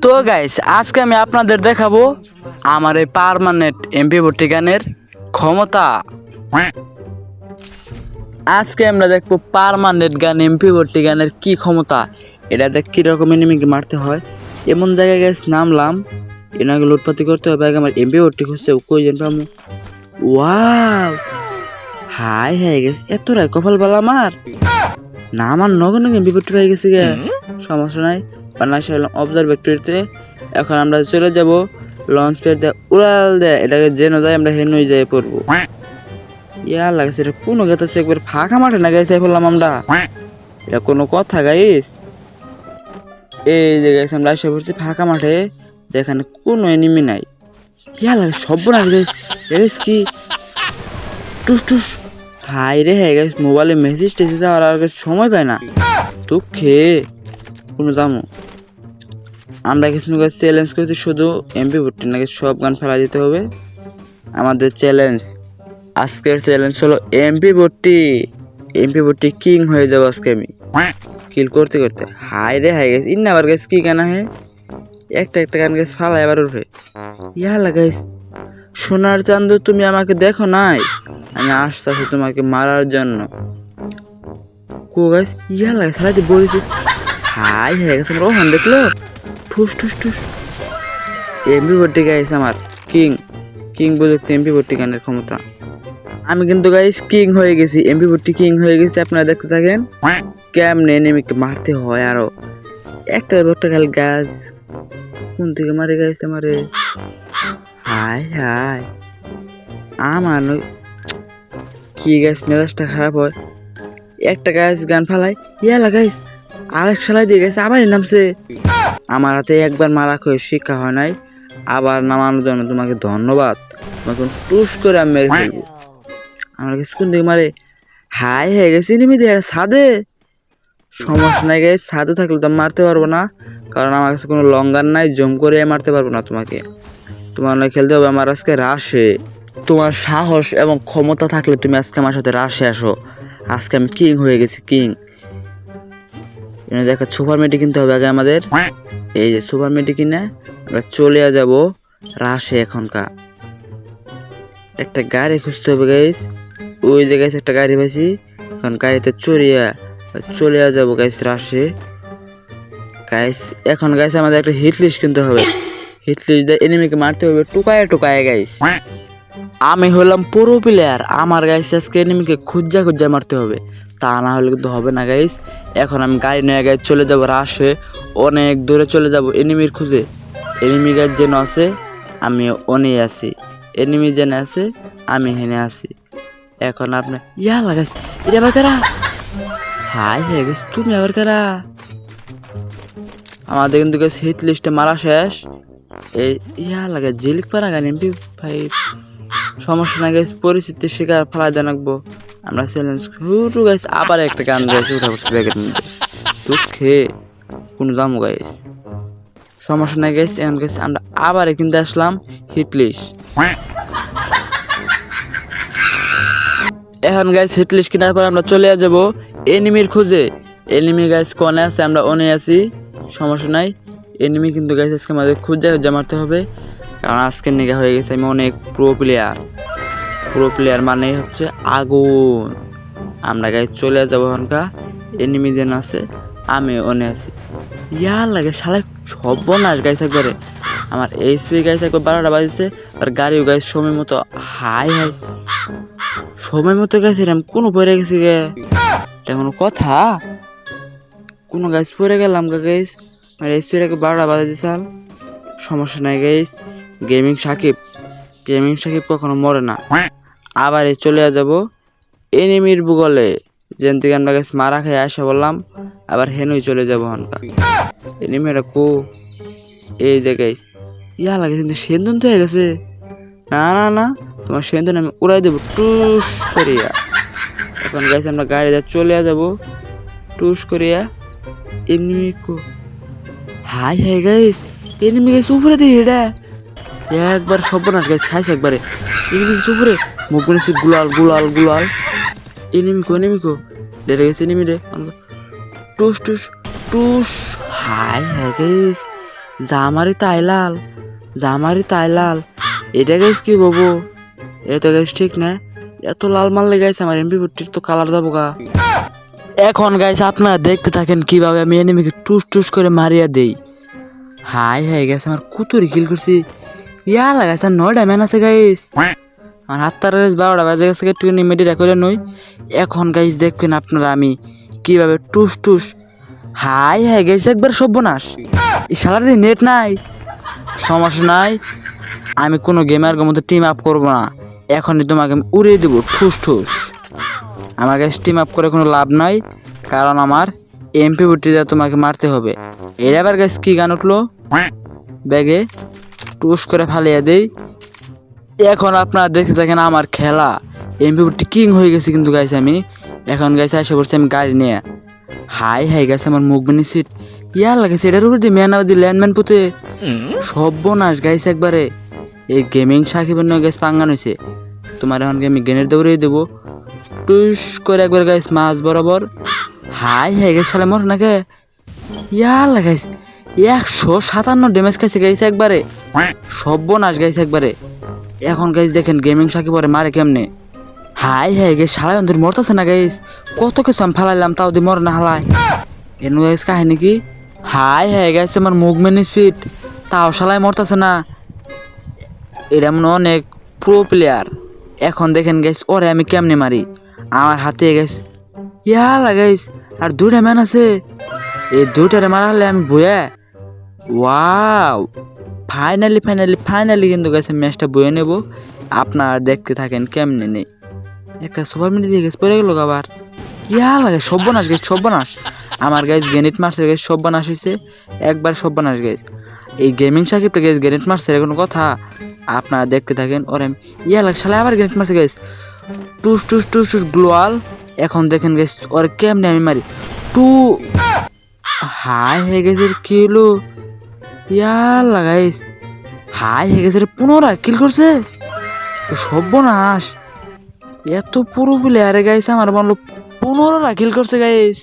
তো গাইস আজকে আমি আপনাদের দেখাবো আমার এই পার্মানেন্ট এমপি40 গানের ক্ষমতা। আজকে আমরা দেখবো পার্মানেন্ট গান এমপি40 গানের কি ক্ষমতা, এটা দেখ কিরকম এনিমিকে মারতে হয়। এমন জায়গায় গাইস নামলাম, এনাকে লুটপাতি করতে হবে। আগে আমার এমপি40 খুঁজছে, কই যেন পামু। ওয়াও, হাই হাই গেছে, এতটাই কপাল বালা আমার না, আমার নগর নগে এমপি40 হয়ে গেছে গে। সমস্যা নাই, বাংলাদেশে অবজারভেটরিতে। এখন আমরা চলে যাব লঞ্চ প্যাড দিয়ে উড়াল দেয়, এটাকে যেন যায় আমরা হেনই যাই পড়বো। ইয়া লাগছে, এটা কোনো গেছে একবার ফাঁকা মাঠে না গেছে বললাম আমরা, এটা কোনো কথা গাইস? এই যে গেছে আমরা এসে পড়ছি ফাঁকা মাঠে, যেখানে কোনো এনিমি নাই। ইয়া লাগে সব না গেছ কি টুস টুস। হাই রে হ্যাঁ গেছে, মোবাইলে মেসেজ টেসেজ আর সময় পায় না দুঃখে কোনো জামো। আমরা কিছু চ্যালেঞ্জ করছি, শুধু এমপি40 নাকি সব গান ফেলা দিতে হবে। আমাদের চ্যালেঞ্জ, আজকের চ্যালেঞ্জ হলো এমপি40 কিং হয়ে যাবো আজকে আমি কিল করতে করতে। হাই রে হাই গেছে, ইন আবার গেছে কি গান হে, একটা একটা গান গেছে ফালা এবার উঠে। ইয়া লাগাইস, সোনার চান্দু তুমি আমাকে দেখো নাই, আমি আসতেছি তোমাকে মারার জন্য। কো গাইস, ইয়া লাগে সারাতে বলেছি। হাই হয়ে গেছে, আমরা ওখান দেখলো ঠুস ঠুস ঠুস। এমপি40 গাইস আমার কিং প্রযুক্তি এমপি40 গানের ক্ষমতা। আমি কিন্তু গাইস কিং হয়ে গেছি, এমপি40 কিং হয়ে গেছি। আপনারা দেখতে থাকেন কেমনে এনিমিকে মারতে হয়। আরো একটা খালি গাছ কোন থেকে মারে গাইছে মারে। হাই হাই আমার কি গাছ মেজাজটা খারাপ হয়, একটা গাছ গান ফালাই ইয়া লাগাইস, আরেক সালাই দিয়ে গেছে আবার নামছে। আমার হাতে একবার মারা খেয়ে শিক্ষা হয় নাই, আবার নামানোর জন্য তোমাকে ধন্যবাদ। তোমাকে টুস করে আমি মেরে ফেলবো। আমার কাছে কোন দিকে মারে, হাই হয়ে গেছে এনিমি দিয়ে ছাদে। সমস্যা নাই গাইস, ছাদে থাকলে তো মারতে পারবো না, কারণ আমার কাছে কোনো লঙ্গার নাই, জম করে মারতে পারবো না তোমাকে। তোমার নয় খেলতে হবে আমার আজকে রাশে। তোমার সাহস এবং ক্ষমতা থাকলে তুমি আজকে আমার সাথে রাশে আসো। আজকে আমি কিং হয়ে গেছি, কিং। দেখা সুপার মেডি কিনতে হবে আগে আমাদের। এই যে সুপার মেডি কিনে আমরা চলে যাব রাশে। এখনকার একটা গাড়ি খুঁজতে হবে গাইস, ওই যে গাইস একটা গাড়ি পাইছি, এখন গাড়িতে চলে যাবো গাইস রাশে। গাইস এখন গাইস আমাদের একটা হিট লিস্ট কিনতে হবে, হিট লিস্ট দিয়ে এনিমিকে মারতে হবে টুকায় টুকায় গাইস। আমি হলাম পুরো প্লেয়ার, আমার গাইস আজকে এনিমিকে খুঁজা মারতে হবে, তা না হলে কিন্তু হবে না গাইস। এখন আমি গাড়ি নিয়ে গাইস চলে যাব রাশে, অনেক দূরে চলে যাব এনিমির খুঁজে। এনিমি গাইস যেন আছে আমি অনেই আছি, এনিমি যেন আছে আমি হেনে আছি। এখন আপনি ইয়া লাগাইস, এটা আবার কারা? হাই হয়ে গেছে, তুমি আবার কারা? আমাদের কিন্তু গাইস হিট লিস্টে মারা শেষ। এই ইয়া লাগে জিলিক পারা গান এমপি5। সমস্যা না গাইস, পরিস্থিতির শিকার ফেলা জানাকবো আমরা। চ্যালেঞ্জ শুরু গাইস, আবার একটা গান গাইছে উঠা করতে ব্যাগের মধ্যে দুঃখে কোনো দামও গাইস। সমস্যা নাই গাইস, এখন গাইস আমরা আবার কিন্তু আসলাম হিট লিস্ট। এখন গাইস হিট লিস্ট কেনার পর আমরা চলে যাব এনিমির খুঁজে। এনিমি গাইস কোনে আছে, আমরা ওনে আছি। সমস্যা নাই, এনিমি কিন্তু গাইস আজকে আমাদের খুঁজে মারতে হবে, কারণ আজকের নিগা হয়ে গেছে আমি অনেক প্রো প্লেয়ার মানেই হচ্ছে আগুন। আমরা গাইস চলে যাবো এখনকার, এনিমি যেন আছে আমি ওনে আছি। ইয়া লাগে শালা সর্বনাশ গাইস একবারে। আমার এইচপি গাইস একবার 12টা বাজছে, আর গাড়িও গাইস সময় মতো হাই সময় মতো গেছে। এরকম কোনো পড়ে গেছি গে, এটা কোনো কথা? কোনো গাইস পড়ে গেলাম গাইস, আর এইচপিটাকে 12টা বাজে দিছাল। সমস্যা নাই গাইস, গেমিং সাকিব কখনো মরে না। আবার চলে যাব এনিমির বুগলে, যেন থেকে আমরা গাইস মারা খেয়ে আসা বললাম, আবার হেনই চলে যাবো হনকা। এনিমিটা কো এই যে গাইস, ইয়া লাগে কিন্তু সেন্দন তো হয়ে গেছে। না তোমার সেন্দন আমি উড়াই দেবো টুস করিয়া। এখন গাইস আমরা গাড়িতে চলে যাব টুস করিয়া। এনিমি কো হাই গাইস, এনিমি গাইস উপরে দিয়ে এটা একবার সর্বনাশ গাইস খাইছে একবারে। এনিমি গাইস উপরে মুখ বলেছি গুলাল। এনিমি কো ডেরে গেছে এনিমি রে টুস হাই গাইস, জামারি তাইলাল, জামারি তাইলাল, এটা গাইস কি বলবো, এটা তো গাইস ঠিক না। এত লাল মারলে গাইস আমার MP40 তো কালার যাবো গা। এখন গাইস আপনারা দেখতে থাকেন কিভাবে আমি এনিমিকে টুস টুস করে মারিয়া দেই। হাই হাই গাইস আমার কুতুরি কিল করছি। ইয়া লাগাইছে 9টা ম্যান আছে গাইস। আমার হাতটার গাইস 12টা বাজে গেছে, একটু মেডিটা করে নই। এখন গাইস দেখবেন আপনারা আমি কিভাবে টুস টুস। হাই হাই গাইস একবার সর্বনাশ। এই শালার দিন নেট নাই, সমস্যা নাই, আমি কোনো গেমার মতো টিম আপ করবো না। এখনই তোমাকে আমি উড়িয়ে দেবো ঠুস ঠুস। আমার কাছে টিম আপ করে কোনো লাভ নাই, কারণ আমার MP40 দিয়ে তোমাকে মারতে হবে। এর আবার গাইস কি গান উঠলো ব্যাগে, টুস করে ফালিয়ে দেই। এখন আপনারা দেখতে থাকেন আমার খেলা। MP40 কিং হয়ে গেছে কিন্তু গাইছে আমি। এখন গাইছে আশা করছি আমি গাড়ি নিয়ে। হাই হাই গেছে আমার মুখ বানি সিট। ইয়া লাগেছে এটার উপর দিয়ে ম্যান আবার দিয়ে ল্যান্ডম্যান পুঁতে সর্বনাশ গাইছে একবারে। এই গেমিং সাকিবের নয় গাইস পাঙ্গান হয়েছে। তোমার এখন আমি গেনের দৌড়িয়ে দেবো টুস করে একবার গাইস মাছ বরাবর। হাই হাই গেছে সালে মর নাকি। ইয়া লাগাইছে 157 ড্যামেজ খাইছে গাইছে একবারে, সর্বনাশ গাইছে একবারে। এখন গাইস দেখেন গেমিং সাকিব পরে মারে কেমনে। হাই হাই গাইস শালাই অন্তর মরতেছে না গাইস, কত কিছু আমি ফালাইলাম তাও দিয়ে মরে না হালায়। এর গাইস কাহিনী কি। হাই হাই গাইস আমার মুভমেন্ট স্পিড, তাও শালাই মরতেছে না। এটা মনে অনেক প্রো প্লেয়ার। এখন দেখেন গাইস ওরে আমি কেমনে মারি, আমার হাতে গাইস ইয়া লাগাইস আর 2টা ম্যান আছে। এই 2টারে মারা হলে আমি বয়া। ওয়াও ফাইনালি ফাইনালি ফাইনালি কিন্তু গাইস ম্যাচটা বয়ে নেব। আপনারা দেখতে থাকেন কেমনে নেই। একটা সুপার মিনিট দিয়ে গেছে পড়ে গেল আবার। ইয়া লাগে সর্বনাশ গাইস সর্বনাশ। আমার গাইস গ্রেনেড মারছে গাইস, সর্বনাশ হয়েছে একবার সর্বনাশ গাইস। এই গেমিং সাকিবটা গাইস গ্রেনেড মারছে কোনো কথা। আপনারা দেখতে থাকেন ওরে ইয়া লাগে শালা আবার গ্রেনেড মারছে গাইস টুস টুস টুস টুস গ্লোয়াল। এখন দেখেন গাইস ওরে কেমনে আমি মারি টু। হাই হয়ে গেছে কি হলো ইয়া লাগাইস। হাই হয়ে গেছে 15 কিল করছে, সর্বনাশ। এত পুরো প্লেয়ারে গাইছে আমার বললো 15 কিল করছে গাইস।